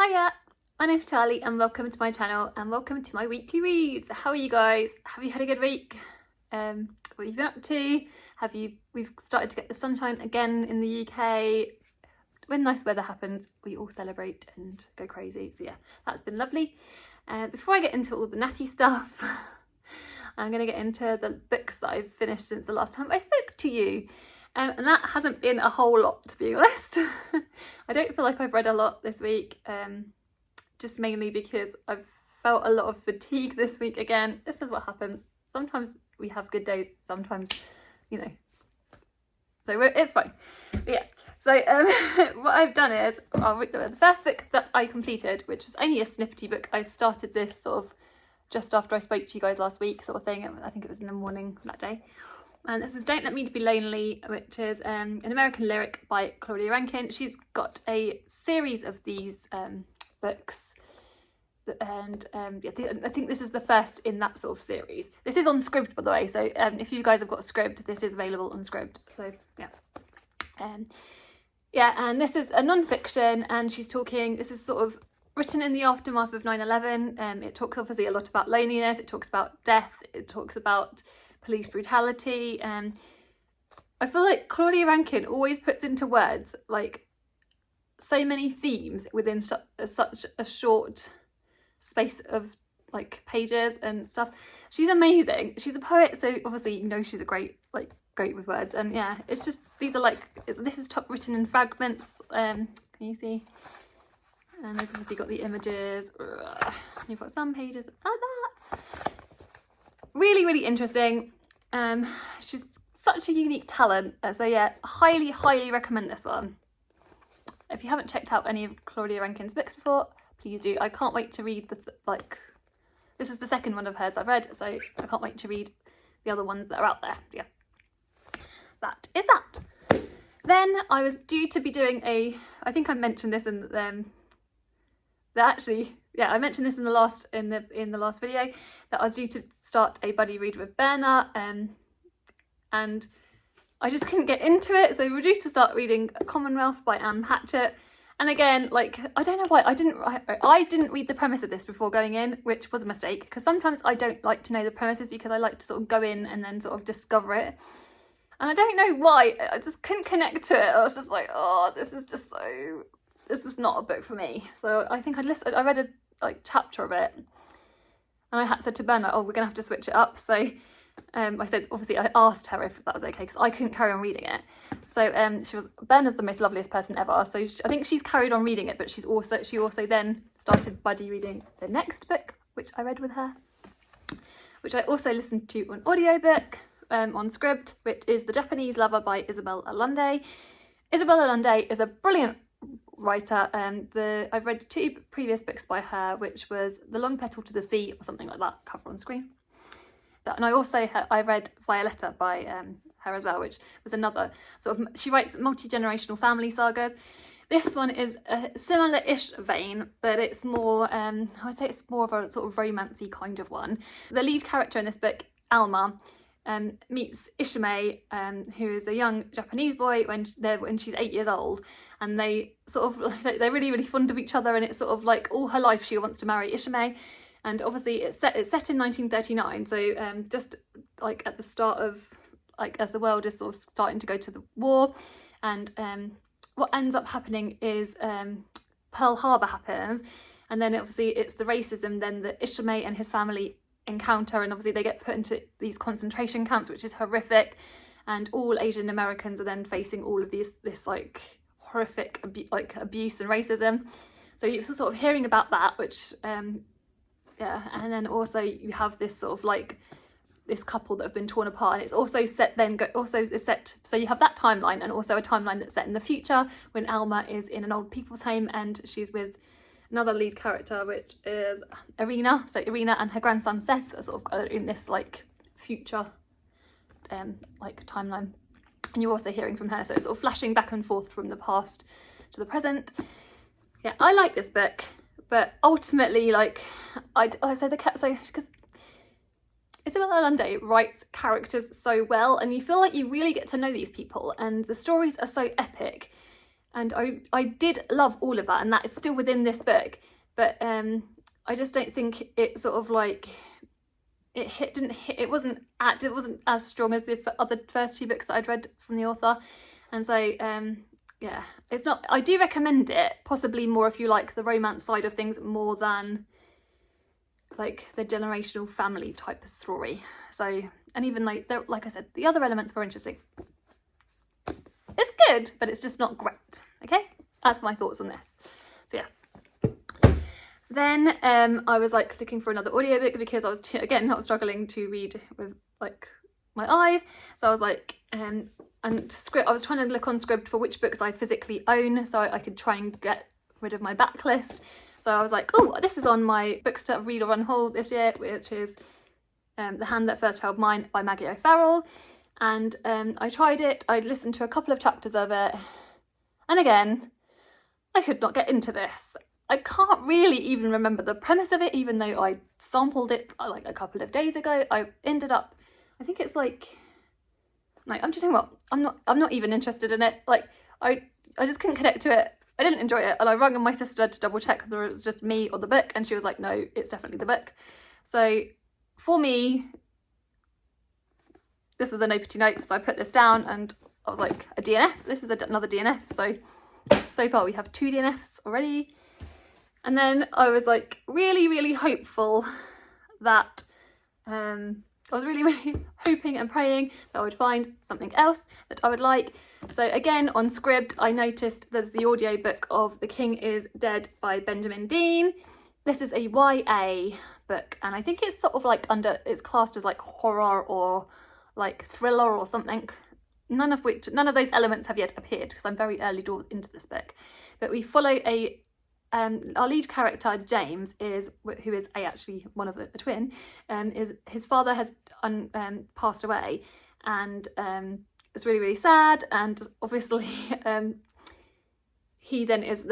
Hiya, my name's Charlie and welcome to my channel and welcome to my weekly reads. How are you guys? Have you had a good week? What have you been up to? We've started to get the sunshine again in the UK. When nice weather happens, we all celebrate and go crazy. So yeah, that's been lovely. Before I get into all the natty stuff, I'm going to get into the books that I've finished since the last time I spoke to you. And that hasn't been a whole lot, to be honest. I don't feel like I've read a lot this week, just mainly because I've felt a lot of fatigue this week again. This is what happens. Sometimes we have good days, sometimes, you know. So it's fine. But yeah, so what I've done is, the first book that I completed, which was only a snippety book, I started this sort of just after I spoke to you guys last week, sort of thing. I think it was in the morning that day. And this is Don't Let Me Be Lonely, which is an American lyric by Claudia Rankine. She's got a series of these books, and yeah, I think this is the first in that sort of series. This is on Scribd, by the way, so if you guys have got Scribd, this is available on Scribd. So yeah, yeah, and this is a non-fiction, and she's talking. This is sort of written in the aftermath of 9/11. It talks obviously a lot about loneliness. It talks about death. It talks about police brutality. I feel like Claudia Rankine always puts into words like so many themes within such a short space of like pages and stuff. She's amazing. She's a poet, so obviously you know she's a great with words. And yeah, it's just, these are like, this is written in fragments. Can you see? And there's obviously got the images. You've got some pages like that. Really interesting. She's such a unique talent, so yeah, highly recommend this one. If you haven't checked out any of Claudia Rankine's books before, please do. I can't wait to read this is the second one of hers I've read, so I can't wait to read the other ones that are out there. Yeah, that is that. Then I was due to be doing I think I mentioned this in I mentioned this in the last video, that I was due to start a buddy read with Berna, and I just couldn't get into it. So we're due to start reading Commonwealth by Ann Patchett. And again, like, I don't know why I didn't read the premise of this before going in, which was a mistake, because sometimes I don't like to know the premises because I like to sort of go in and then sort of discover it. And I don't know why, I just couldn't connect to it. I was just like, oh, this was not a book for me. So I think I read a chapter of it, and I said to Berna, oh, we're gonna have to switch it up. So I said, obviously I asked her if that was okay, because I couldn't carry on reading it. So Berna's the most loveliest person ever, so I think she's carried on reading it, but she also then started buddy reading the next book, which I read with her, which I also listened to on audiobook on Scribd, which is The Japanese Lover by Isabel Allende. Isabel Allende is a brilliant writer. I've read 2 previous books by her, which was The Long Petal to the Sea, or something like that, cover on screen. And I also I read Violetta by her as well, which was another sort of, she writes multi-generational family sagas. This one is a similar-ish vein, but it's more, I would say it's more of a sort of romancy kind of one. The lead character in this book, Alma, meets Ishime, who is a young Japanese boy when she's 8 years old, and they sort of, they're really fond of each other, and it's sort of like all her life she wants to marry Ishime. And obviously it's set in 1939, so just like at the start of, like, as the world is sort of starting to go to the war, and what ends up happening is Pearl Harbor happens, and then obviously it's the racism then that Ishime and his family encounter, and obviously they get put into these concentration camps, which is horrific, and all Asian Americans are then facing all of this like horrific abuse and racism. So you're sort of hearing about that, which yeah, and then also you have this sort of like this couple that have been torn apart, and it's also set so you have that timeline, and also a timeline that's set in the future when Alma is in an old people's home and she's with another lead character, which is Irina. So Irina and her grandson Seth are sort of in this like future like timeline, and you're also hearing from her, so it's sort of flashing back and forth from the past to the present. Yeah, I like this book. But ultimately, like, because Isabel Allende writes characters so well, and you feel like you really get to know these people, and the stories are so epic. and I did love all of that, and that is still within this book, but I just don't think it sort of like it wasn't as strong as the other first 2 books that I'd read from the author. And so yeah, it's not, I do recommend it, possibly more if you like the romance side of things more than like the generational family type of story. So, and even like I said, the other elements were interesting. It's good, but it's just not great. Okay, that's my thoughts on this. So yeah. Then I was like looking for another audiobook because I was again not struggling to read with like my eyes. So I was like, and Scribd, I was trying to look on Scribd for which books I physically own so I could try and get rid of my backlist. So I was like, oh, this is on my books to read or unhaul this year, which is The Hand That First Held Mine by Maggie O'Farrell. And I tried it, I listened to a couple of chapters of it, and again, I could not get into this. I can't really even remember the premise of it, even though I sampled it like a couple of days ago. I ended up, I think it's like I'm just saying what, I'm not even interested in it. Like I just couldn't connect to it. I didn't enjoy it, and I rang on my sister to double check whether it was just me or the book, and she was like, no, it's definitely the book. So for me, this was a no pity note, so I put this down and I was like, a DNF, this is another DNF. So far we have 2 DNFs already. And then I was like really hopeful that I was really hoping and praying that I would find something else that I would like. So again, on Scribd, I noticed there's the audiobook of The King is Dead by Benjamin Dean. This is a YA book, and I think it's sort of like it's classed as like horror or like thriller or something. None of those elements have yet appeared because I'm very early doors into this book. But we follow our lead character James who is actually one of a twin. Is his father has passed away, and it's really sad. And obviously, he is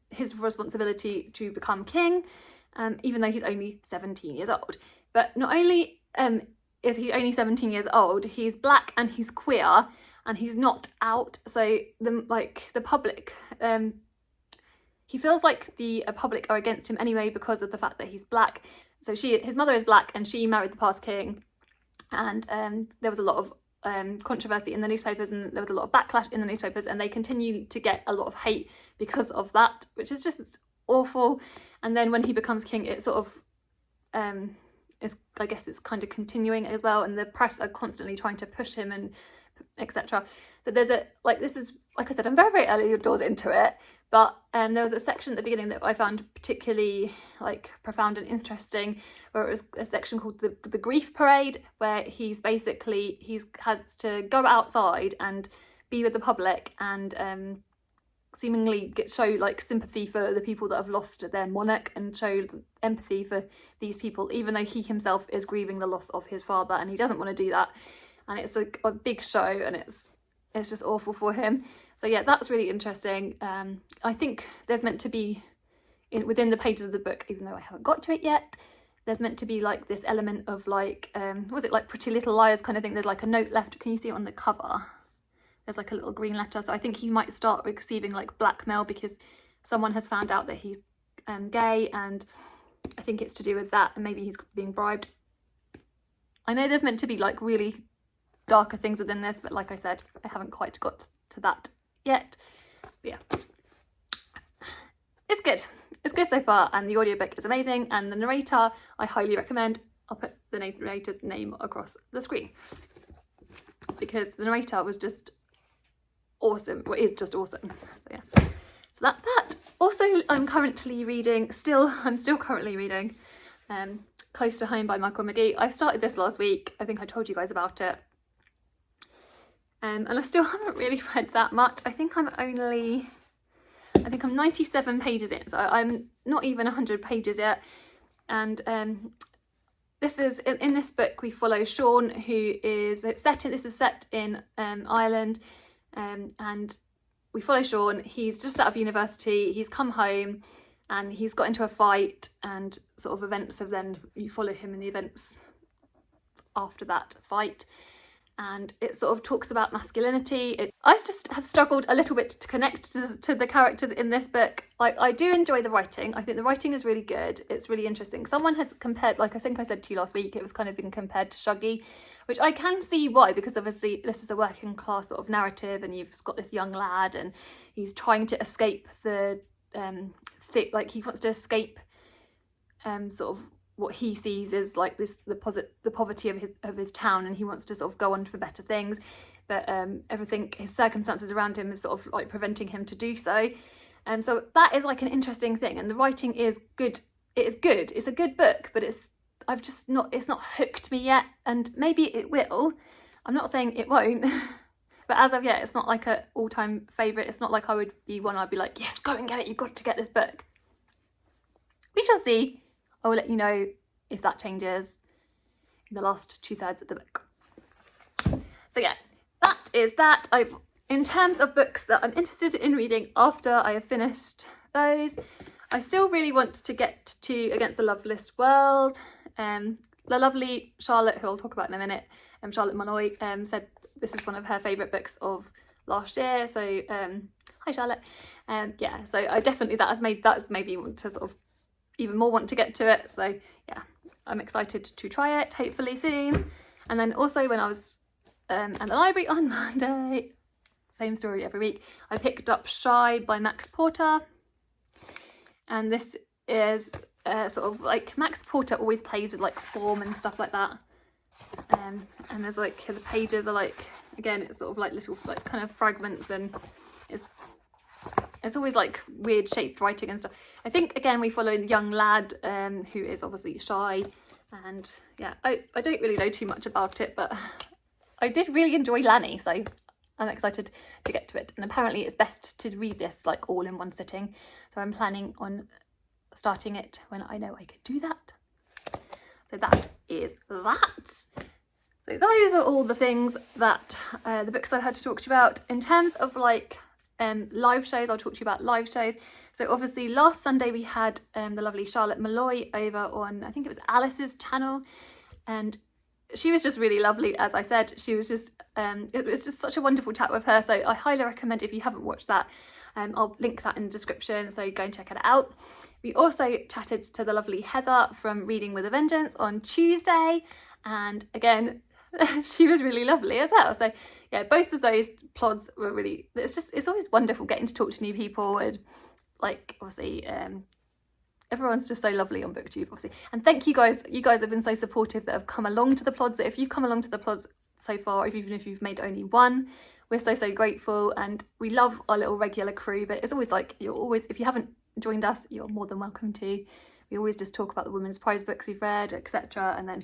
his responsibility to become king, even though he's only 17 years old. But not only is he only 17 years old, he's black and he's queer and he's not out. So the public. He feels like the public are against him anyway because of the fact that he's black. So his mother is black and she married the past king, and there was a lot of controversy in the newspapers, and there was a lot of backlash in the newspapers, and they continue to get a lot of hate because of that, which is just awful. And then when he becomes king, it sort of I guess it's kind of continuing as well, and the press are constantly trying to push him and etc. So there's this is, like I said, I'm very early doors into it. But there was a section at the beginning that I found particularly like profound and interesting, where it was a section called the Grief Parade, where he's has to go outside and be with the public and seemingly show like sympathy for the people that have lost their monarch and show empathy for these people, even though he himself is grieving the loss of his father and he doesn't want to do that. And it's a big show, and it's just awful for him. So yeah, that's really interesting. I think there's meant to be, within the pages of the book, even though I haven't got to it yet, there's meant to be like this element of like, was it like Pretty Little Liars kind of thing? There's like a note left. Can you see it on the cover? There's like a little green letter. So I think he might start receiving like blackmail because someone has found out that he's gay, and I think it's to do with that, and maybe he's being bribed. I know there's meant to be like really darker things within this, but like I said, I haven't quite got to that yet. But yeah, it's good so far, and the audiobook is amazing, and the narrator I highly recommend. I'll put the narrator's name across the screen because the narrator was just awesome, is just awesome. So yeah, so that's that. Also, I'm still currently reading Close to Home by Magee. I started this last week. I think I told you guys about it. And I still haven't really read that much. I think I'm 97 pages in, so I'm not even 100 pages yet. And this is in this book we follow Sean, who is set in Ireland, and we follow Sean. He's just out of university. He's come home and he's got into a fight, and sort of events have then, you follow him in the events after that fight. and it sort of talks about masculinity. I just have struggled a little bit to connect to the characters in this book. I do enjoy the writing. I think the writing is really good. It's really interesting. Someone has compared, like I think I said to you last week, it was kind of been compared to Shuggy, which I can see why, because obviously this is a working class sort of narrative, and you've got this young lad and he's trying to escape the like he wants to escape sort of what he sees as like the poverty of his town, and he wants to sort of go on for better things, but everything, his circumstances around him is sort of like preventing him to do so. So that is like an interesting thing, and the writing is good. It is good. It's a good book, but it's not hooked me yet, and maybe it will. I'm not saying it won't, but as of yet, it's not like an all-time favourite. It's not like I would be one I'd be like, yes, go and get it. You've got to get this book. We shall see. I will let you know if that changes in the last 2/3 of the book. So yeah, that is that. In terms of books that I'm interested in reading after I have finished those, I still really want to get to Against the Loveless World. The lovely Charlotte, who I'll talk about in a minute, Charlotte Molloy, said this is one of her favourite books of last year. So hi Charlotte. Yeah, so I definitely that has made me want to sort of even more want to get to it. So yeah, I'm excited to try it hopefully soon. And then also when I was at the library on Monday, same story every week, I picked up Shy by Max Porter, and this is sort of like Max Porter always plays with like form and stuff like that, and there's like the pages are like, again, it's sort of like little like kind of fragments, and it's always like weird shaped writing and stuff. I think again we follow a young lad who is obviously shy, and yeah, I don't really know too much about it, but I did really enjoy Lanny, so I'm excited to get to it. And apparently it's best to read this like all in one sitting, so I'm planning on starting it when I know I could do that. So that is that. So those are all the things that the books I had to talk to you about. In terms of like live shows, I'll talk to you about live shows. So obviously last Sunday we had the lovely Charlotte Molloy over on, I think it was Alice's channel, and she was just really lovely. As I said, she was just it was just such a wonderful chat with her, so I highly recommend, if you haven't watched that, I'll link that in the description, so go and check it out. We also chatted to the lovely Heather from Reading with a Vengeance on Tuesday, and again she was really lovely as well. So yeah, both of those plods were really, it's always wonderful getting to talk to new people, and like obviously everyone's just so lovely on BookTube, obviously. And thank you guys have been so supportive that have come along to the plods. So if you've come along to the plods so far, even if you've made only one, we're so grateful, and we love our little regular crew. But it's always like, if you haven't joined us, you're more than welcome to. We always just talk about the women's prize books we've read, etc., and then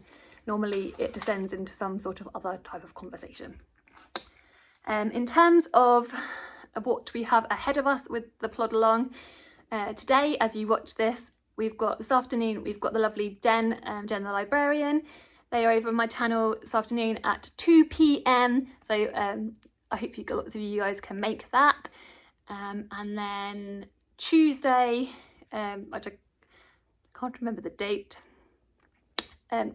normally it descends into some sort of other type of conversation. In terms of what we have ahead of us with the plod along, today, as you watch this, this afternoon we've got the lovely Jen the librarian. They are over on my channel this afternoon at 2 p.m. So I hope lots of you guys can make that. And then Tuesday, I can't remember the date.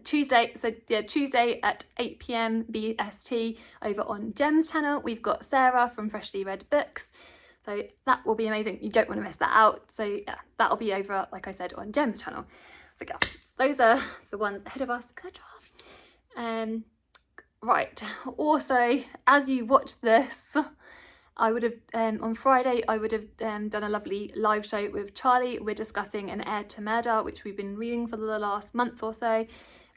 Tuesday at 8 p.m. BST over on Gem's channel, we've got Sarah from Freshly Read Books. So that will be amazing. You don't want to miss that out. So yeah, that'll be over, like I said, on Gem's channel. So yeah, those are the ones ahead of us, etc. Right, also, as you watch this, I would have, on Friday, I would have done a lovely live show with Charlie. We're discussing An Heir to Murder, which we've been reading for the last month or so.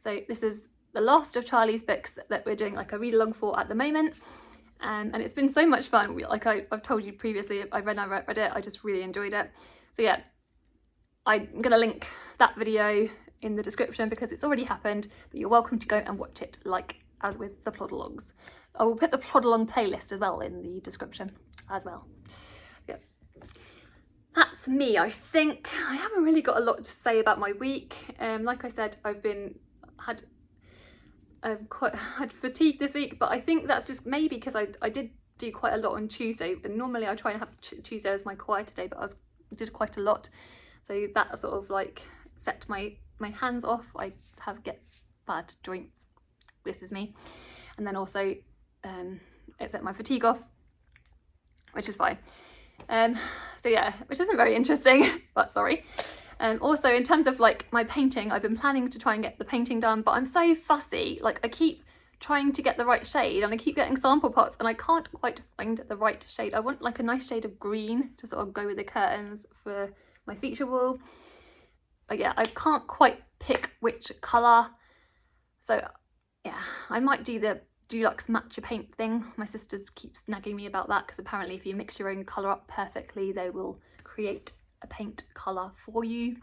So this is the last of Charlie's books that we're doing like a read along for at the moment. And it's been so much fun. Like I've told you previously, I read it, I just really enjoyed it. So yeah, I'm going to link that video in the description because it's already happened, but you're welcome to go and watch it, like as with the plod alongs. I will put the plod along playlist as well in the description as well. Yeah, that's me. I think I haven't really got a lot to say about my week. Like I said, I've had fatigue this week, but I think that's just maybe because I did do quite a lot on Tuesday, and normally I try and have Tuesday as my quieter day, but I did quite a lot, so that sort of like set my hands off. I get bad joints, this is me. And then also It's at my fatigue off, which is fine. So yeah, which isn't very interesting, but sorry. Also, in terms of like my painting, I've been planning to try and get the painting done, but I'm so fussy. Like I keep trying to get the right shade and I keep getting sample pots and I can't quite find the right shade. I want like a nice shade of green to sort of go with the curtains for my feature wall. But yeah, I can't quite pick which colour. So yeah, I might do the Dulux matcha paint thing. My sister keeps nagging me about that because apparently if you mix your own colour up perfectly, they will create a paint colour for you.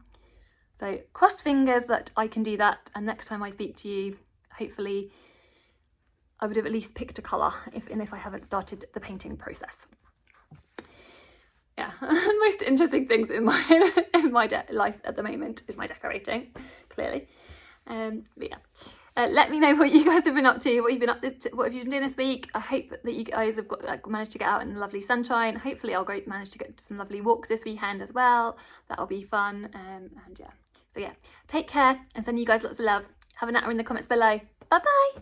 So crossed fingers that I can do that, and next time I speak to you, hopefully I would have at least picked a colour if I haven't started the painting process. Yeah, most interesting things in my life at the moment is my decorating, clearly. But yeah. Let me know what you guys have been up to, what have you been doing this week. I hope that you guys have managed to get out in the lovely sunshine. Hopefully I'll manage to get some lovely walks this weekend as well. That'll be fun. And yeah, so yeah, take care and send you guys lots of love. Have a natter in the comments below. Bye bye.